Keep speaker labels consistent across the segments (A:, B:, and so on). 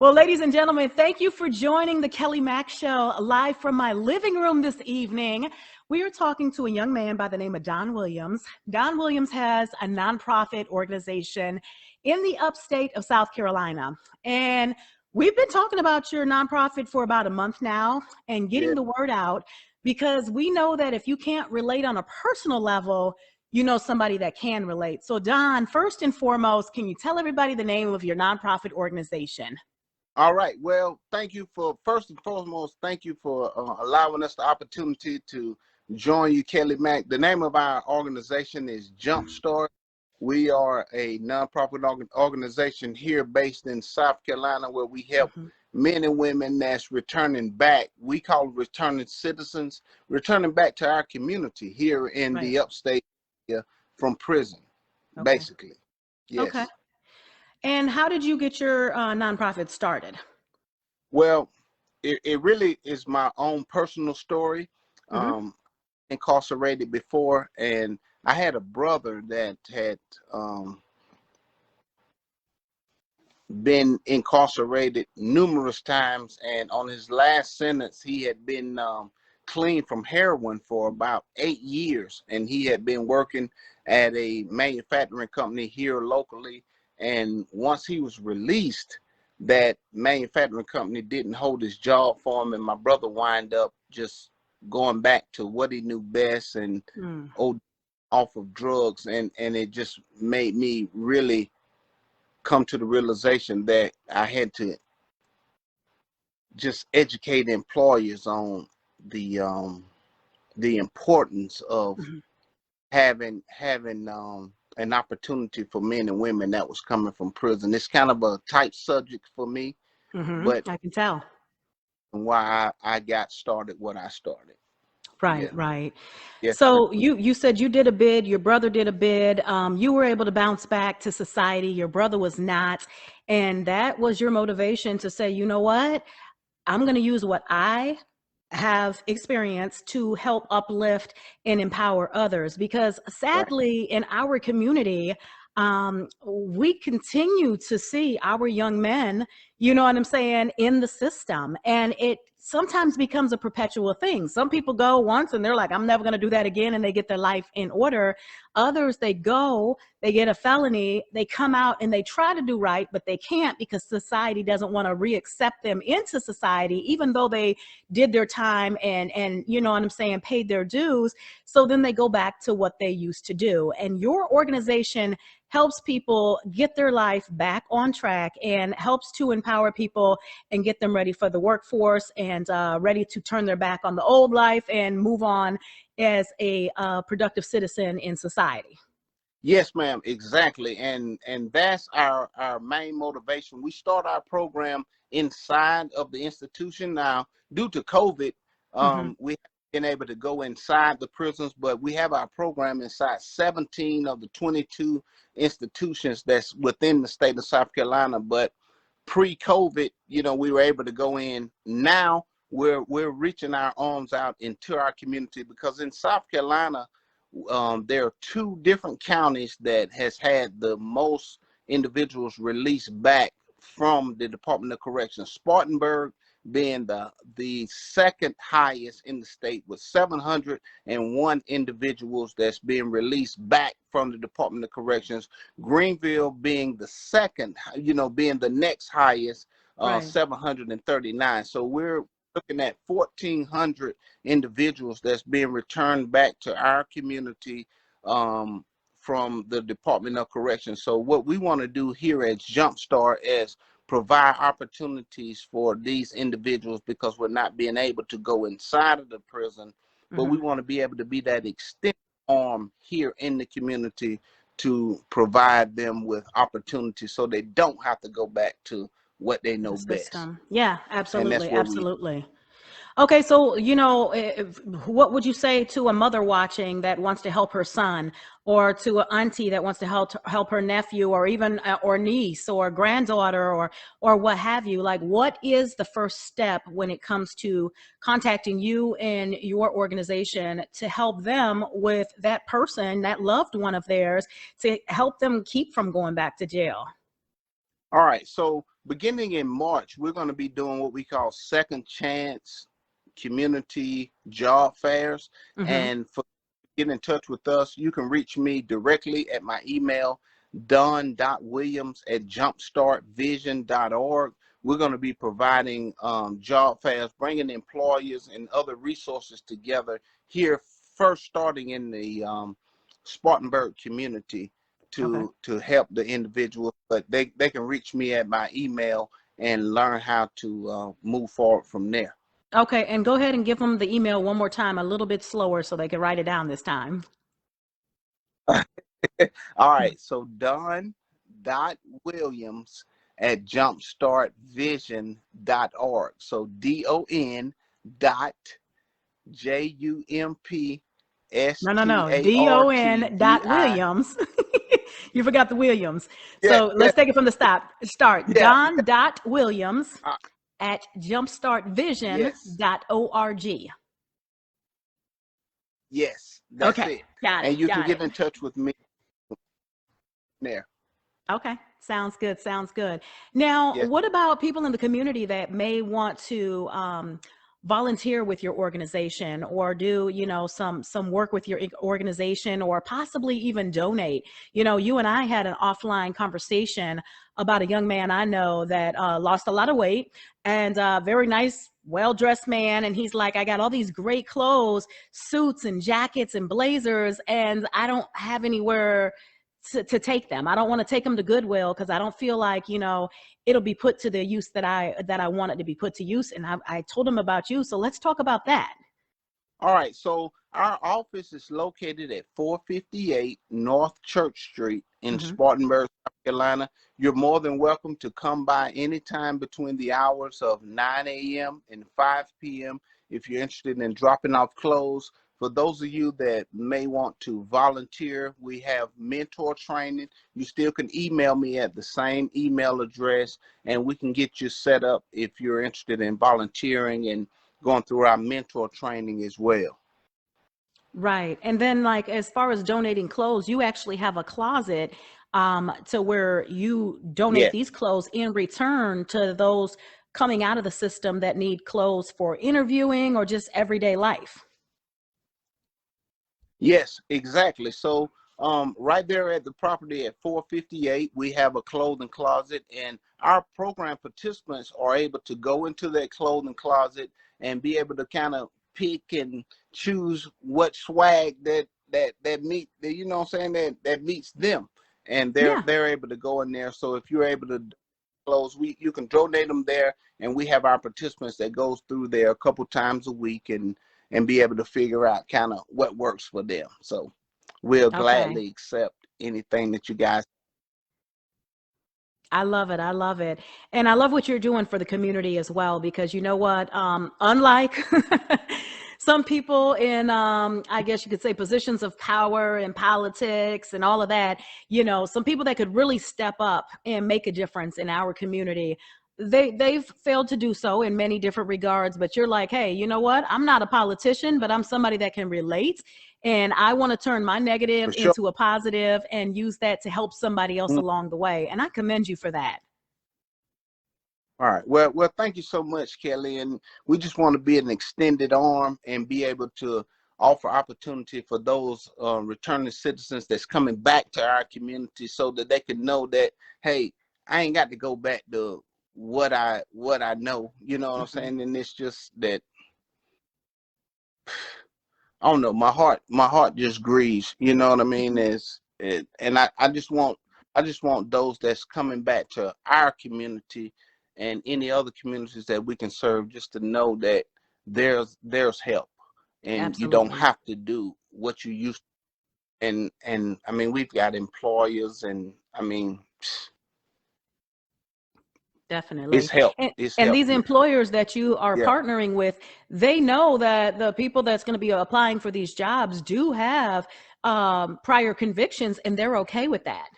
A: Well, ladies and gentlemen, thank you for joining the Kelly Mack Show live from my living room this evening. We are talking to a young man by the name of Don Williams. Don Williams has a nonprofit organization in the upstate of South Carolina. And we've been talking about your nonprofit for about a month now and getting
B: Yeah.
A: the word out, because we know that if you can't relate on a personal level, you know somebody that can relate. So Don, first and foremost, can you tell everybody the name of your nonprofit organization?
B: All right. Well, thank you for first and foremost. Thank you for allowing us the opportunity to join you, Kelly Mack. The name of our organization is Jumpstart. We are a nonprofit organization here based in South Carolina, where we help men and women that's returning back. We call it returning citizens, returning back to our community here in
A: Right.
B: the upstate area from prison,
A: Okay.
B: basically. Yes.
A: Okay. And how did you get your nonprofit started?
B: Well, it really is my own personal story.
A: Mm-hmm.
B: Incarcerated before, and I had a brother that had been incarcerated numerous times, and on his last sentence, he had been clean from heroin for about 8 years, and he had been working at a manufacturing company here locally. And once he was released, that manufacturing company didn't hold his job for him, and my brother wind up just going back to what he knew best and off of drugs, and it just made me really come to the realization that I had to just educate employers on the importance of having an opportunity for men and women that was coming from prison. It's kind of a tight subject for me, but
A: I can tell.
B: why I got started what I started.
A: Right,
B: Yeah.
A: right.
B: Yes.
A: So you said you did a bid, your brother did a bid, you were able to bounce back to society, your brother was not, and that was your motivation to say, you know what, I'm going to use what I have experienced to help uplift and empower others. Because
B: Right.
A: sadly, in our community, we continue to see our young men, you know what I'm saying, in the system. And it sometimes becomes a perpetual thing. Some people go once and they're like, I'm never going to do that again. And they get their life in order. Others, they go, they get a felony, they come out and they try to do right, but they can't because society doesn't want to reaccept them into society, even though they did their time and you know what I'm saying, paid their dues. So then they go back to what they used to do. And your organization helps people get their life back on track and helps to empower people and get them ready for the workforce and ready to turn their back on the old life and move on as a productive citizen in society.
B: Yes, ma'am, exactly. And that's our main motivation. We start our program inside of the institution. Now, due to COVID, we haven't been able to go inside the prisons, but we have our program inside 17 of the 22 institutions that's within the state of South Carolina. But pre-COVID, we were able to go in. Now we're reaching our arms out into our community, because in South Carolina, there are 2 different counties that has had the most individuals released back from the Department of Corrections. Spartanburg being the second highest in the state, with 701 individuals that's being released back from the Department of Corrections. Greenville being the second, being the next highest,
A: Right.
B: 739. So we're looking at 1,400 individuals that's being returned back to our community from the Department of Corrections. So what we want to do here at Jumpstart is provide opportunities for these individuals, because we're not being able to go inside of the prison, but we want to be able to be that extended arm here in the community to provide them with opportunities so they don't have to go back to what they know best.
A: Yeah,
B: And that's
A: absolutely,
B: where we
A: absolutely. Okay, so what would you say to a mother watching that wants to help her son, or to an auntie that wants to help her nephew, or even or niece or granddaughter, or what have you? Like, what is the first step when it comes to contacting you and your organization to help them with that person, that loved one of theirs, to help them keep from going back to jail?
B: All right. So beginning in March, we're going to be doing what we call second chance community job fairs.
A: Mm-hmm.
B: And for get in touch with us, you can reach me directly at my email, don.williams@jumpstartvision.org. We're going to be providing job fairs, bringing employers and other resources together here, first starting in the Spartanburg community
A: Okay.
B: to help the individual. But they can reach me at my email and learn how to move forward from there.
A: Okay, and go ahead and give them the email one more time, a little bit slower so they can write it down this time.
B: All right, so don.williams@jumpstartvision.org. So
A: No. DON dot
B: DON.JUMPSTARTVI.
A: Williams. You forgot the Williams.
B: Yeah,
A: So
B: yeah,
A: let's take it from the start.
B: yeah,
A: Don dot Williams
B: uh,
A: at
B: yes,
A: jumpstartvision.org.
B: yes, that's
A: Okay,
B: it.
A: got it,
B: And you can
A: got
B: get
A: it.
B: in touch with me there.
A: Okay, sounds good, sounds good. Now,
B: Yes,
A: what about people in the community that may want to volunteer with your organization or do, some work with your organization or possibly even donate? You and I had an offline conversation about a young man I know that lost a lot of weight and very nice, well-dressed man. And he's like, I got all these great clothes, suits and jackets and blazers, and I don't have anywhere to take them. I don't want to take them to Goodwill because I don't feel like, it'll be put to the use that I want it to be put to use. And I told him about you. So let's talk about that.
B: all right, so our office is located at 458 North Church Street in
A: Hmm.
B: Spartanburg, South Carolina. You're more than welcome to come by anytime between the hours of 9 a.m. and 5 p.m. if you're interested in dropping off clothes. For those of you that may want to volunteer, we have mentor training. You still can email me at the same email address, and we can get you set up if you're interested in volunteering and going through our mentor training as well.
A: Right. And then like as far as donating clothes, you actually have a closet to where you donate
B: Yes,
A: these clothes in return to those coming out of the system that need clothes for interviewing or just everyday life.
B: yes, exactly. So right there at the property at 458, we have a clothing closet, and our program participants are able to go into that clothing closet and be able to kind of pick and choose what swag that meet that, you know what I'm saying, that meets them, and
A: Yeah.
B: they're able to go in there. So if you're able to clothes, you can donate them there, and we have our participants that goes through there a couple times a week and be able to figure out kind of what works for them. So we'll
A: Okay.
B: gladly accept anything that you guys.
A: I love it. I love it. And I love what you're doing for the community as well, because you know what? Unlike some people in, I guess you could say, positions of power and politics and all of that, some people that could really step up and make a difference in our community. They've failed to do so in many different regards, but you're like, hey, you know what? I'm not a politician, but I'm somebody that can relate. And I want to turn my negative
B: For sure.
A: into a positive and use that to help somebody else
B: Mm.
A: along the way. And I commend you for that.
B: All right. Well, thank you so much, Kelly. And we just want to be an extended arm and be able to offer opportunity for those returning citizens that's coming back to our community, so that they can know that, hey, I ain't got to go back to what I know. You know what I'm
A: Hmm.
B: saying? And it's just that, I don't know, my heart just grieves. You know what I mean?
A: Hmm.
B: And I just want those that's coming back to our community and any other communities that we can serve, just to know that there's help, and you don't
A: Absolutely.
B: have to do what you used. And I mean, we've got employers, and I mean,
A: Definitely.
B: It's
A: And
B: help
A: these
B: here.
A: employers that you are
B: Yeah.
A: partnering with, they know that the people that's going to be applying for these jobs do have prior convictions, and they're okay with that.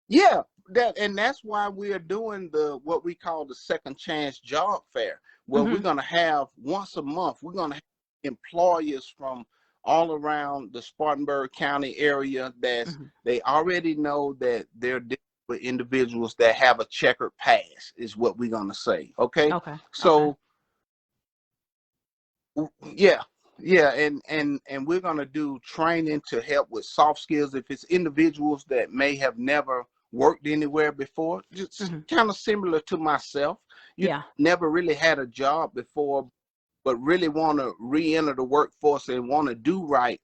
B: Yeah, that's why we are doing the what we call the second chance job fair, where we're
A: Hmm.
B: gonna have once a month, we're gonna have employers from all around the Spartanburg County area, that's
A: Hmm.
B: they already know that they're with individuals that have a checkered past, is what we're going to say. Okay.
A: Okay.
B: So, yeah. Yeah. And we're going to do training to help with soft skills. If it's individuals that may have never worked anywhere before, just kind of similar to myself. You never really had a job before, but really want to re-enter the workforce and want to do right.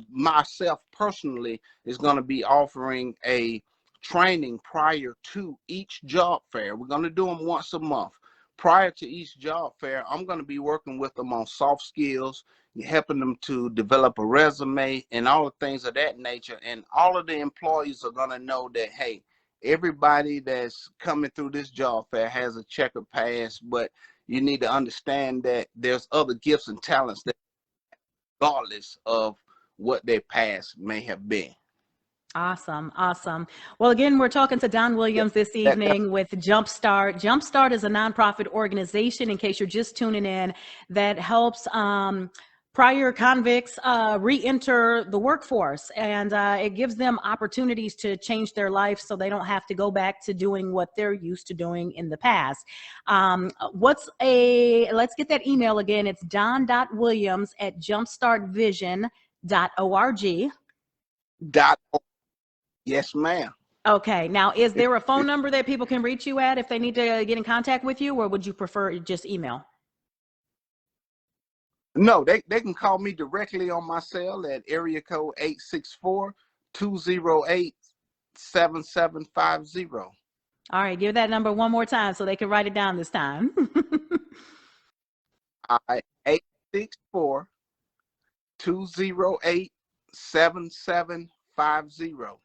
B: Myself personally is going to be offering a training prior to each job fair. We're going to do them once a month. Prior to each job fair, I'm going to be working with them on soft skills, helping them to develop a resume and all the things of that nature. And all of the employees are going to know that, hey, everybody that's coming through this job fair has a checkered past, but you need to understand that there's other gifts and talents that, regardless of what their past may have been.
A: Awesome. Awesome. Well, again, we're talking to Don Williams this evening with Jumpstart. Jumpstart is a nonprofit organization, in case you're just tuning in, that helps prior convicts re-enter the workforce, and it gives them opportunities to change their life so they don't have to go back to doing what they're used to doing in the past. Let's get that email again. It's don.williams@jumpstartvision.org.
B: Yes, ma'am.
A: Okay. Now, is there a phone number that people can reach you at if they need to get in contact with you, or would you prefer just email?
B: No, they can call me directly on my cell at area code 864-208-7750.
A: All right. Give that number one more time so they can write it down this time.
B: 864-208-7750.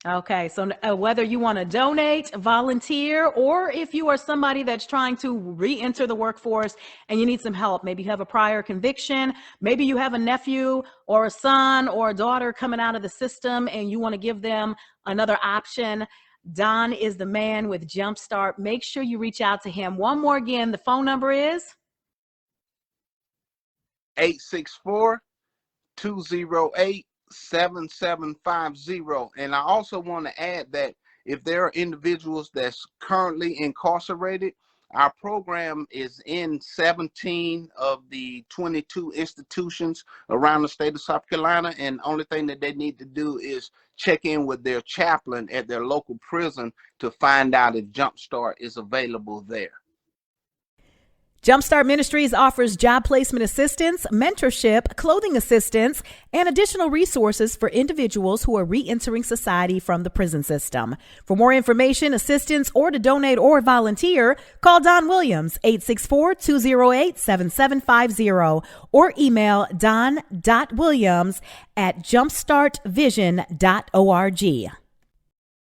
A: Okay, so whether you want to donate, volunteer, or if you are somebody that's trying to re-enter the workforce and you need some help, maybe you have a prior conviction, maybe you have a nephew or a son or a daughter coming out of the system and you want to give them another option, Don is the man with Jumpstart. Make sure you reach out to him. One more again, the phone number is
B: 864-208-7750. And I also want to add that if there are individuals that's currently incarcerated, our program is in 17 of the 22 institutions around the state of South Carolina. And the only thing that they need to do is check in with their chaplain at their local prison to find out if Jumpstart is available there.
A: Jumpstart Ministries offers job placement assistance, mentorship, clothing assistance, and additional resources for individuals who are re-entering society from the prison system. For more information, assistance, or to donate or volunteer, call Don Williams, 864-208-7750, or email don.williams@jumpstartvision.org.